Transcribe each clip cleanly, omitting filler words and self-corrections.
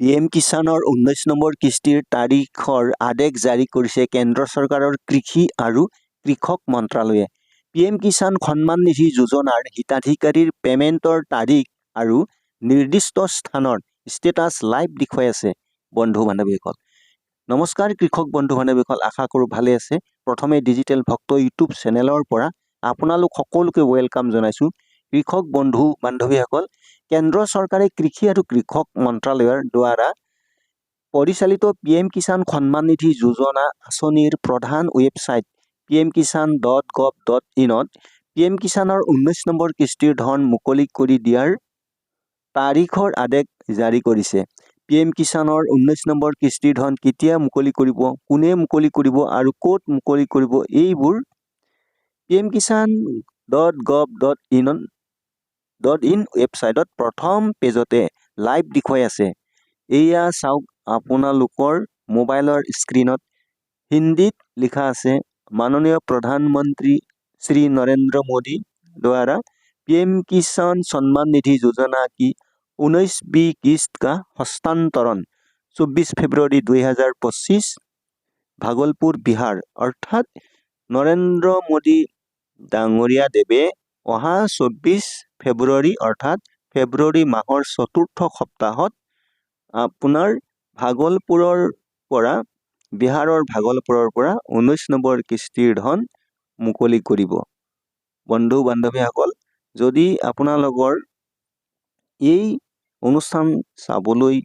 PM কিষাণৰ 19 number কিস্তিৰ তাৰিখৰ আদেশ জাৰি কৰিছে কেন্দ্ৰ চৰকাৰৰ কৃষি আৰু কৃষক মন্ত্ৰালয়ে। PM কিষাণ সন্মান নিধি যোজনাৰ হিতাধিকাৰীৰ পেমেণ্টৰ তাৰিখ আৰু নিৰ্দিষ্ট স্থানৰ ষ্টেটাছ লাইভ দেখুৱাই আছে বন্ধু-বান্ধৱীসকল। নমস্কাৰ কৃষক বন্ধু-বান্ধৱীসকল, আশা কৰোঁ ভালে আছে। প্ৰথমে ডিজিটেল ভক্ত ইউটিউব চেনেলৰ পৰা আপোনালোক সকলোকে ৱেলকাম জনাইছোঁ। কৃষক বন্ধু-বান্ধৱীসকল, কেন্দ্ৰ চৰকাৰে কৃষি আৰু কৃষক মন্ত্ৰালয়ৰ দ্বাৰা পৰিচালিত PM কিষাণ সন্মান নিধি যোজনা আঁচনিৰ প্ৰধান ৱেবছাইট pmkishan.gov.in ত PM কিষাণৰ 19 নম্বৰ কিস্তিৰ ধন মুকলি কৰি দিয়াৰ তাৰিখৰ আদেশ জাৰি কৰিছে। PM কিষাণৰ 19 নম্বৰ কিস্তিৰ ধন কেতিয়া মুকলি কৰিব, কোনে মুকলি কৰিব আৰু ক'ত মুকলি কৰিব, এইবোৰ pmkishan.gov.in ৱেবছাইটত প্ৰথম পেজতে লাইভ দেখুৱাই আছে। এয়া চাওক আপোনালোকৰ মোবাইলৰ স্ক্ৰীনত হিন্দীত লিখা আছে, মাননীয় प्रधानमंत्री श्री नरेंद्र मोदी द्वारा PM किसान सम्मान निधि योजना की 19वीं किस्त का हस्तांतरण 24 फरवरी 2025 भागलपुर बिहार अर्थात नरेंद्र मोदी डांगरिया देवे অহা 24 ফেব্ৰুৱাৰী অৰ্থাৎ ফেব্ৰুৱাৰী মাহৰ চতুৰ্থ সপ্তাহত আপোনাৰ বিহাৰৰ ভাগলপুৰৰ পৰা 19 নম্বৰ কিস্তিৰ ধন মুকলি কৰিব। বন্ধু বান্ধৱীসকল, যদি আপোনালোকৰ এই অনুষ্ঠান চাবলৈ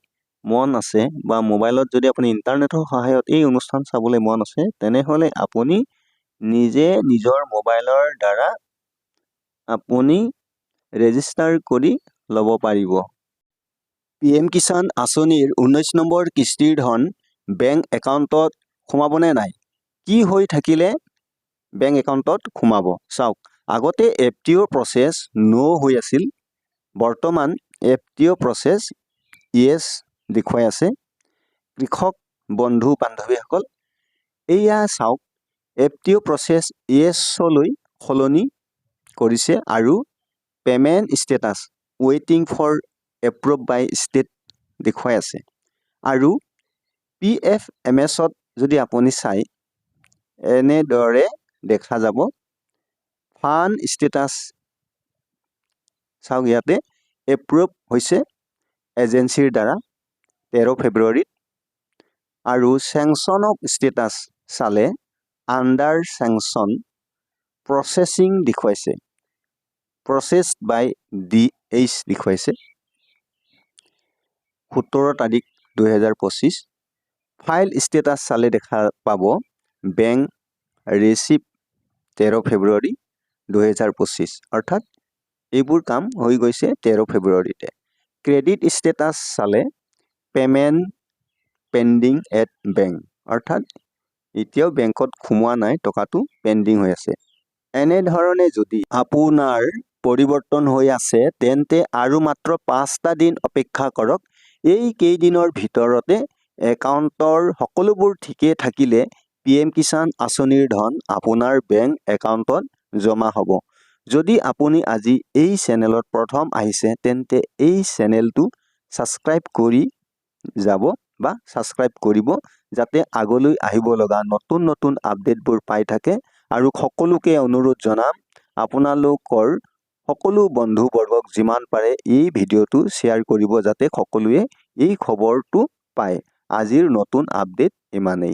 মন আছে বা মোবাইলত যদি আপুনি ইণ্টাৰনেটৰ সহায়ত এই অনুষ্ঠান চাবলৈ মন আছে, তেনেহ'লে আপুনি নিজে নিজৰ মোবাইলৰ দ্বাৰা আপুনি ৰেজিষ্টাৰ কৰি ল'ব পাৰিব। PM কিষাণ আঁচনিৰ 19 নম্বৰ কিস্তিৰ ধন বেংক একাউণ্টত সোমাবনে নাই? কি হৈ থাকিলে বেংক একাউণ্টত সোমাব? চাওক, আগতে FTO প্ৰচেছ হৈ আছিল। বৰ্তমান FTO প্ৰচেছ ইয়েছ দেখুৱাই আছে। কৃষক বন্ধু বান্ধৱীসকল, এয়া চাওক, FTO প্ৰচেছ ইয়েছলৈ সলনি কৰিছে আৰু পেমেণ্ট ষ্টেটাছ ৱেইটিং ফৰ এপ্ৰুভ বাই ষ্টেট দেখুৱাই আছে। আৰু PFMS-ত যদি আপুনি চাই এনেদৰে দেখা যাব ফাণ্ড ষ্টেটাছ। চাওক, ইয়াতে এপ্ৰুভ হৈছে এজেঞ্চিৰ দ্বাৰা 13 ফেব্ৰুৱাৰীত আৰু চেংচন অফ ষ্টেটাছ চালে আণ্ডাৰ চেংচন প্ৰচেছিং দেখুৱাইছে, প্ৰচেছড বাই DH দেখুৱাইছে 17 তাৰিখ 2025। ফাইল ষ্টেটাছ চালে দেখা পাব বেংক ৰিচিভ 13 ফেব্ৰুৱাৰী 2025 অৰ্থাৎ এইবোৰ কাম হৈ গৈছে 13 ফেব্ৰুৱাৰীতে। ক্ৰেডিট ষ্টেটাছ চালে পেমেণ্ট পেণ্ডিং এট বেংক অৰ্থাৎ এতিয়াও বেংকত সোমোৱা নাই, টকাটো পেণ্ডিং হৈ আছে। এনেধৰণে যদি আপোনাৰ পৰিৱৰ্তন হৈ আছে তেন্তে আৰু মাত্ৰ 5টা দিন অপেক্ষা কৰক। এই কেইদিনৰ ভিতৰতে একাউণ্টৰ সকলোবোৰ ঠিকে থাকিলে PM কিষাণ আঁচনিৰ ধন আপোনাৰ বেংক একাউণ্টত জমা হ'ব। যদি আপুনি আজি এই চেনেলত প্ৰথম আহিছে তেন্তে এই চেনেলটো ছাবস্ক্ৰাইব কৰি যাব বা ছাবস্ক্ৰাইব কৰিব, যাতে আগলৈ আহিব লগা নতুন নতুন আপডেটবোৰ পাই থাকে। আৰু সকলোকে অনুৰোধ জনাম, আপোনালোকৰ সকলো বন্ধুবৰ্গক যিমান পাৰে এই ভিডিঅ'টো শ্বেয়াৰ কৰিব, যাতে সকলোৱে এই খবৰটো পায়। আজিৰ নতুন আপডেট ইমানেই।